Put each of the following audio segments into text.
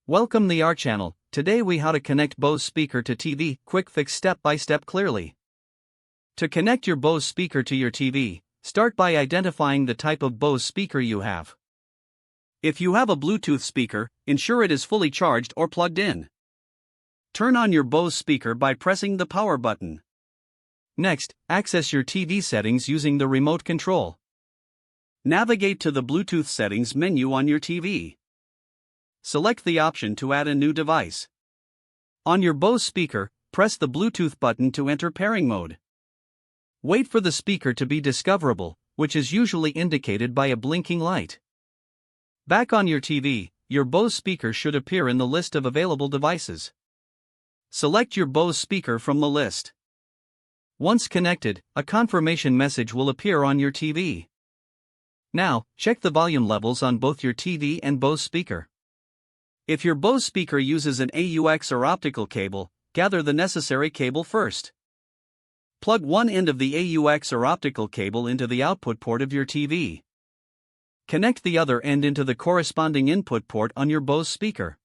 Welcome the our channel. Today we how to connect Bose speaker to TV, quick fix step by step clearly. To connect your Bose speaker to your TV, start by identifying the type of Bose speaker you have. If you have a Bluetooth speaker, ensure it is fully charged or plugged in. Turn on your Bose speaker by pressing the power button. Next, access your TV settings using the remote control. Navigate to the Bluetooth settings menu on your TV. Select the option to add a new device. On your Bose speaker, press the Bluetooth button to enter pairing mode. Wait for the speaker to be discoverable, which is usually indicated by a blinking light. Back on your TV, your Bose speaker should appear in the list of available devices. Select your Bose speaker from the list. Once connected, a confirmation message will appear on your TV. Now, check the volume levels on both your TV and Bose speaker. If your Bose speaker uses an AUX or optical cable, gather the necessary cable first. Plug one end of the AUX or optical cable into the output port of your TV. Connect the other end into the corresponding input port on your Bose speaker.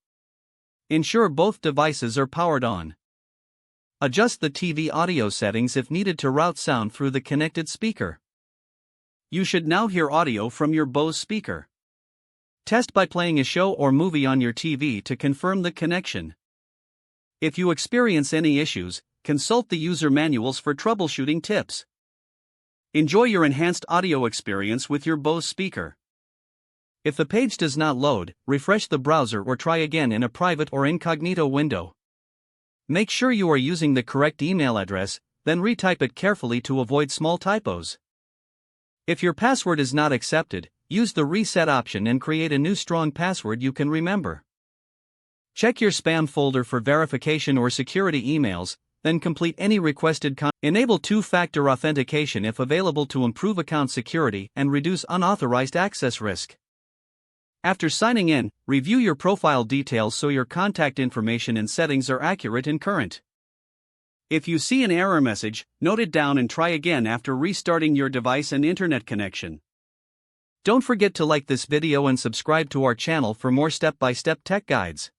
Ensure both devices are powered on. Adjust the TV audio settings if needed to route sound through the connected speaker. You should now hear audio from your Bose speaker. Test by playing a show or movie on your TV to confirm the connection. If you experience any issues, consult the user manuals for troubleshooting tips. Enjoy your enhanced audio experience with your Bose speaker. If the page does not load, refresh the browser or try again in a private or incognito window. Make sure you are using the correct email address, then retype it carefully to avoid small typos. If your password is not accepted, use the reset option and create a new strong password you can remember. Check your spam folder for verification or security emails, then complete any requested content. Enable two-factor authentication if available to improve account security and reduce unauthorized access risk. After signing in, review your profile details so your contact information and settings are accurate and current. If you see an error message, note it down and try again after restarting your device and internet connection. Don't forget to like this video and subscribe to our channel for more step-by-step tech guides.